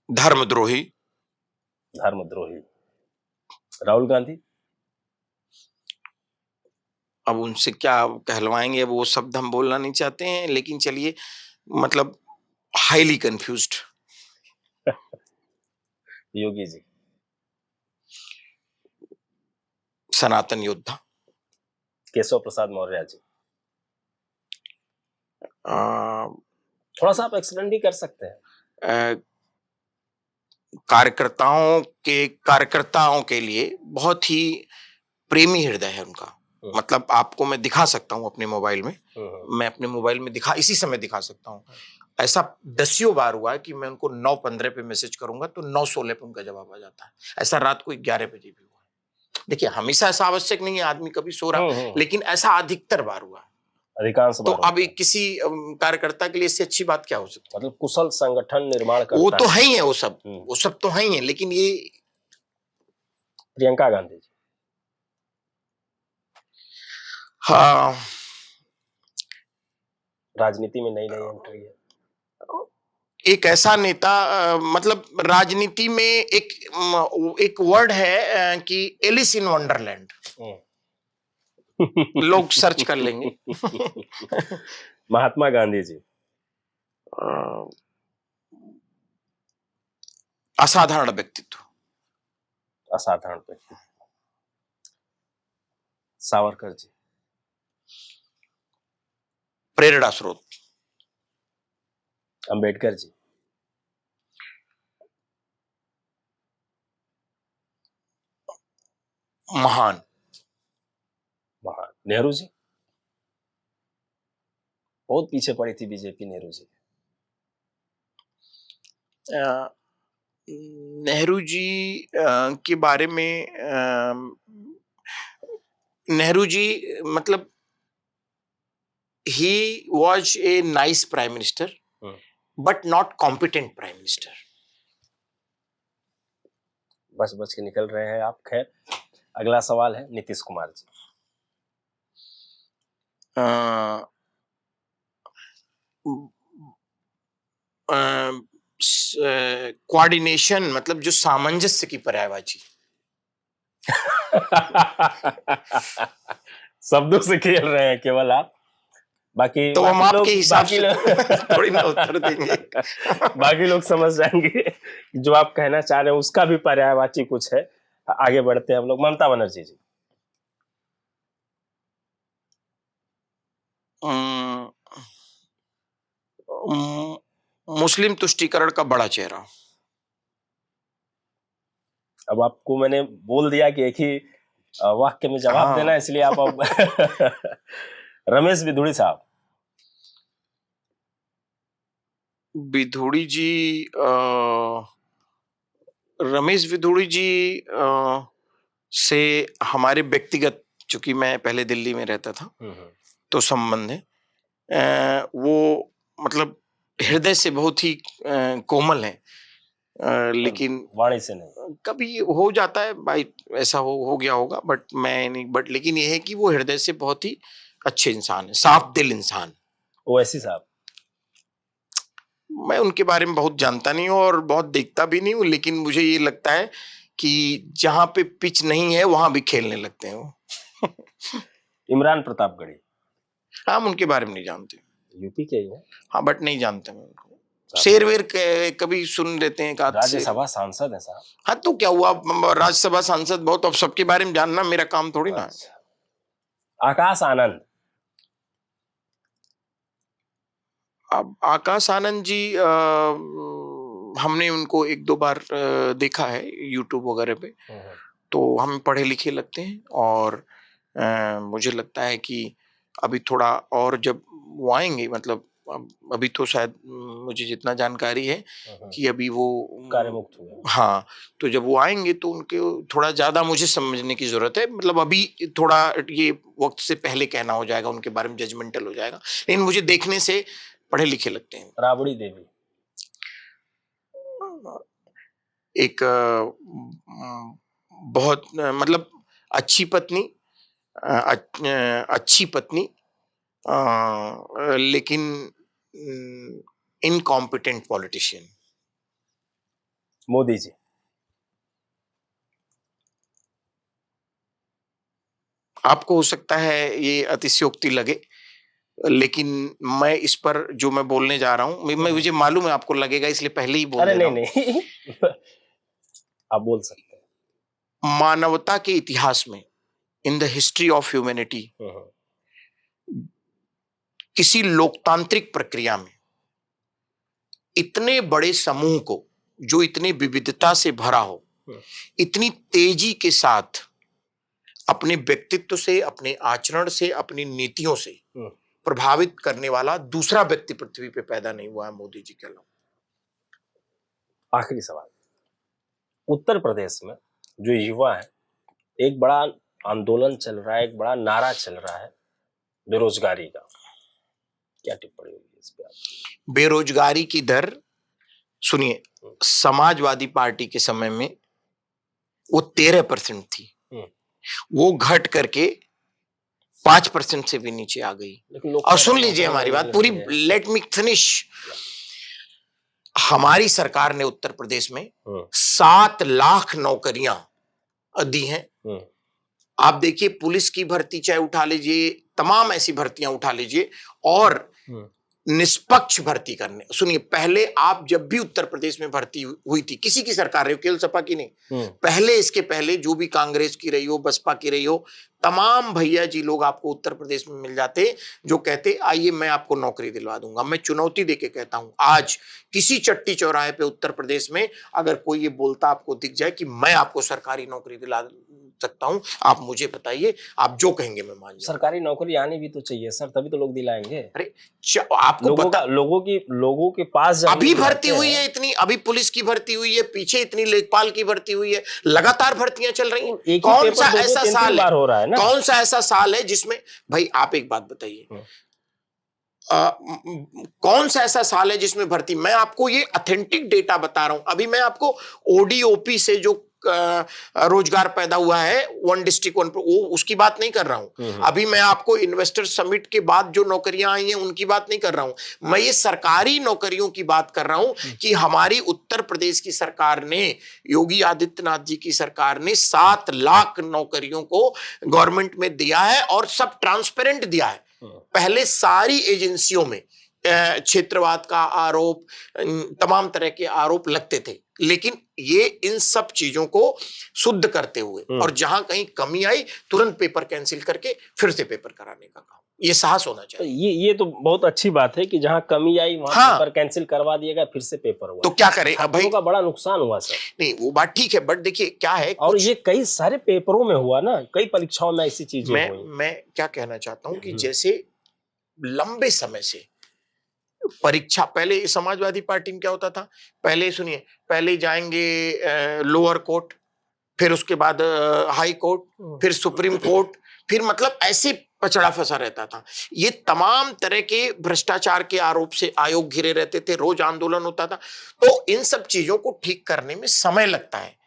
धर्मद्रोही। धर्मद्रोही। राहुल गांधी। अब उनसे क्या कहलवाएंगे, अब वो शब्द हम बोलना नहीं चाहते हैं, लेकिन चलिए, मतलब हाईली कंफ्यूज्ड। योगी जी। सनातन योद्धा। केशव प्रसाद मौर्य जी। आ, थोड़ा सा आप एक्सप्लेन भी कर सकते हैं। कार्यकर्ताओं के लिए बहुत ही प्रेमी हृदय है उनका। मतलब आपको मैं दिखा सकता हूं अपने मोबाइल में, मैं अपने मोबाइल में इसी समय दिखा सकता हूं। ऐसा दसियों बार हुआ है कि मैं उनको 9:15 पे मैसेज करूंगा तो 9:16 पे उनका जवाब आ जाता है। ऐसा रात को 11 बजे भी हुआ है। देखिए, हमेशा ऐसा आवश्यक नहीं है आदमी कभी सो रहा, लेकिन ऐसा अधिकतर बार हुआ है, अधिकांश तो बार। अब किसी कार्यकर्ता के लिए इससे अच्छी बात क्या हो सकती है? मतलब कुशल संगठन निर्माण करता वो तो है है ही है, वो सब तो है ही है, लेकिन ये प्रियंका गांधी जी। हाँ, राजनीति में नई एंट्री है। एक ऐसा नेता, मतलब राजनीति में एक वर्ड है कि एलिस इन वंडरलैंड। लोग सर्च कर लेंगे। महात्मा गांधी जी। असाधारण व्यक्तित्व। असाधारण व्यक्तित्व। सावरकर जी। प्रेरणा स्रोत। अंबेडकर जी। महान। नेहरू जी। बहुत पीछे पड़ी थी बीजेपी नेहरू जी। नेहरू जी के बारे में, नेहरू जी मतलब he was a nice prime minister but not competent prime minister. बच के निकल रहे हैं आप। खैर, अगला सवाल है नीतीश कुमार जी। कोऑर्डिनेशन, मतलब जो सामंजस्य की पर्यायवाची। शब्दों से खेल रहे हैं केवल आप, बाकी तो हम आपके हिसाब से थोड़ी ना उत्तर देंगे। बाकी लोग समझ जाएंगे जो आप कहना चाह रहे हैं, उसका भी पर्यायवाची कुछ है। आगे बढ़ते हैं हम लोग। ममता बनर्जी जी। मुस्लिम तुष्टीकरण का बड़ा चेहरा। अब आपको मैंने बोल दिया कि एक ही वाक्य में जवाब देना, इसलिए आप अब रमेश बिधूड़ी साहब। बिधूड़ी जी, रमेश बिधूड़ी जी से हमारे व्यक्तिगत, चूंकि मैं पहले दिल्ली में रहता था तो संबंध है। वो मतलब हृदय से बहुत ही कोमल है, लेकिन वाणी से नहीं। कभी हो जाता है भाई, ऐसा हो गया होगा, बट मैं नहीं, बट लेकिन ये है कि वो हृदय से बहुत ही अच्छे इंसान है, साफ दिल इंसान। ओवैसी साहब। मैं उनके बारे में बहुत जानता नहीं हूँ और बहुत देखता भी नहीं हूँ, लेकिन मुझे ये लगता है कि जहां पे पिच नहीं है वहां भी खेलने लगते हैं वो। इमरान प्रतापगढ़ी। हम उनके बारे में नहीं जानते। यूपी के ही है। हाँ, बट नहीं जानते मैं उनको। शेर वेर कभी सुन लेते हैं। राज्यसभा सांसद है साहब। हाँ, तो क्या हुआ, राज्यसभा सांसद बहुत, अब सबके बारे में जानना मेरा काम थोड़ी ना है। आकाश आनंद। अब आकाश आनंद जी, हमने उनको 1-2 बार देखा है यूट्यूब वगैरह पे, तो हम पढ़े लिखे लगते हैं और मुझे लगता है कि अभी थोड़ा और जब वो आएंगे, मतलब अभी तो शायद मुझे जितना जानकारी है कि अभी वो कार्यमुक्त हुए। हाँ, तो जब वो आएंगे तो उनके थोड़ा ज्यादा मुझे समझने की जरूरत है। मतलब अभी थोड़ा ये वक्त से पहले कहना हो जाएगा, उनके बारे में जजमेंटल हो जाएगा, लेकिन मुझे देखने से पढ़े लिखे लगते हैं। राबड़ी देवी। एक बहुत मतलब अच्छी पत्नी, अच्छी पत्नी, लेकिन इनकॉम्पिटेंट पॉलिटिशियन। मोदी जी। आपको हो सकता है ये अतिशयोक्ति लगे, लेकिन मैं इस पर जो मैं बोलने जा रहा हूं, मुझे मालूम है आपको लगेगा, इसलिए पहले ही बोल अरे दे रहा नहीं हूं। नहीं आप बोल सकते हैं। मानवता के इतिहास में, in the history of humanity, किसी लोकतांत्रिक प्रक्रिया में इतने बड़े समूह को, जो इतने विविधता से भरा हो, इतनी तेजी के साथ अपने व्यक्तित्व से, अपने आचरण से, अपनी नीतियों से प्रभावित करने वाला दूसरा व्यक्ति पृथ्वी पे पैदा नहीं हुआ है मोदी जी के अलावा। आखिरी सवाल, उत्तर प्रदेश में जो युवा है, एक बड़ा आंदोलन चल रहा है, एक बड़ा नारा चल रहा है बेरोजगारी का, क्या टिप्पणी होगी इस पे आपकी? बेरोजगारी की दर सुनिए, समाजवादी पार्टी के समय में वो 13% थी, वो घट करके 5% से भी नीचे आ गई। और सुन लीजिए हमारी बात पूरी, लेट मी फिनिश। हमारी सरकार ने उत्तर प्रदेश में 7 लाख नौकरियां दी हैं। आप देखिए, पुलिस की भर्ती चाहे उठा लीजिए, तमाम ऐसी भर्तियां उठा लीजिए, और निष्पक्ष भर्ती करने। सुनिए, पहले आप जब भी उत्तर प्रदेश में भर्ती हुई थी, किसी की सरकार रही हो, केवल सपा की नहीं, पहले, इसके पहले जो भी कांग्रेस की रही हो, बसपा की रही हो, तमाम भैया जी लोग आपको उत्तर प्रदेश में मिल जाते जो कहते आइए मैं आपको नौकरी दिलवा दूंगा। मैं चुनौती देके कहता हूं, आज किसी चट्टी चौराहे पे उत्तर प्रदेश में अगर कोई ये बोलता आपको दिख जाए कि मैं आपको सरकारी नौकरी दिला सकता हूं, आप मुझे बताइए, आप जो कहेंगे मैं मान जाऊंगा। सरकारी नौकरी आनी भी तो चाहिए सर, तभी तो लोग दिलाएंगे। अरे आपको पता, लोगों के पास अभी भर्ती हुई है इतनी, अभी पुलिस की भर्ती हुई है, पीछे इतनी लेखपाल की भर्ती हुई है, लगातार भर्तियां चल रही हैं। कौन सा ऐसा साल है, हो रहा है ना? कौन सा ऐसा साल है जिसमें, भाई आप एक बात बताइए, कौन सा ऐसा साल है जिसमें भर्ती, मैं आपको ये ऑथेंटिक डेटा बता रहा हूं। अभी मैं आपको ओडीओपी से जो रोजगार पैदा हुआ है, 1 डिस्ट्रिक्ट 1, वो उसकी बात नहीं कर रहा हूं। अभी मैं आपको इन्वेस्टर समिट के बाद जो नौकरियां आई हैं उनकी बात नहीं कर रहा हूं। मैं ये सरकारी नौकरियों की बात कर रहा हूं कि हमारी उत्तर प्रदेश की सरकार ने, योगी आदित्यनाथ जी की सरकार ने 7 लाख नौकरियों को गवर्नमेंट में दिया है, और सब ट्रांसपेरेंट दिया है। पहले सारी एजेंसियों में क्षेत्रवाद का आरोप, तमाम तरह के आरोप लगते थे, लेकिन ये इन सब चीजों को शुद्ध करते हुए, और जहां कहीं कमी आई तुरंत पेपर कैंसिल करके फिर से पेपर कराने का काम, ये साहस होना चाहिए। ये तो बहुत अच्छी बात है कि जहां कमी आई वहां पेपर कैंसिल करवा दिएगा, फिर से पेपर हुआ। तो क्या करें भाई, का बड़ा नुकसान हुआ सर। नहीं वो बात ठीक है, बट देखिए क्या है, और ये कई सारे पेपरों में हुआ ना, कई परीक्षाओं में ऐसी चीजें हुई। मैं क्या कहना चाहता हूं कि जैसे लंबे समय से परीक्षा, पहले समाजवादी पार्टी में क्या होता था, पहले सुनिए, पहले जाएंगे लोअर कोर्ट, फिर उसके बाद हाई कोर्ट, फिर सुप्रीम कोर्ट, फिर मतलब ऐसे पचड़ा फंसा रहता था। ये तमाम तरह के भ्रष्टाचार के आरोप से आयोग घिरे रहते थे, रोज आंदोलन होता था। तो इन सब चीजों को ठीक करने में समय लगता है।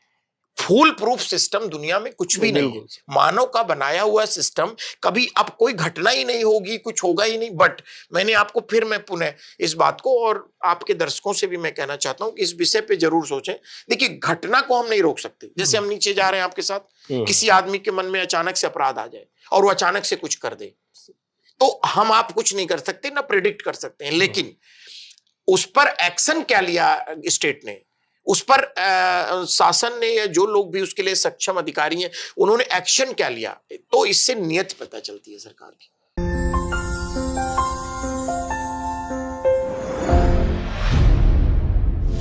फूल प्रूफ सिस्टम दुनिया में कुछ भी नहीं है, मानव का बनाया हुआ सिस्टम, कभी अब कोई घटना ही नहीं होगी, कुछ होगा ही नहीं। बट मैंने आपको फिर, मैं पुनः इस बात को और आपके दर्शकों से भी मैं कहना चाहता हूं कि इस विषय पे जरूर सोचें। देखिए, घटना को हम नहीं रोक सकते। जैसे हम नीचे जा रहे हैं आपके साथ, किसी आदमी के मन में अचानक से अपराध आ जाए और वो अचानक से कुछ कर दे, तो हम आप कुछ नहीं कर सकते, ना प्रेडिक्ट कर सकते हैं, लेकिन उस पर एक्शन क्या लिया स्टेट ने, उस पर शासन ने, या जो लोग भी उसके लिए सक्षम अधिकारी हैं, उन्होंने एक्शन क्या लिया, तो इससे नियत पता चलती है सरकार की।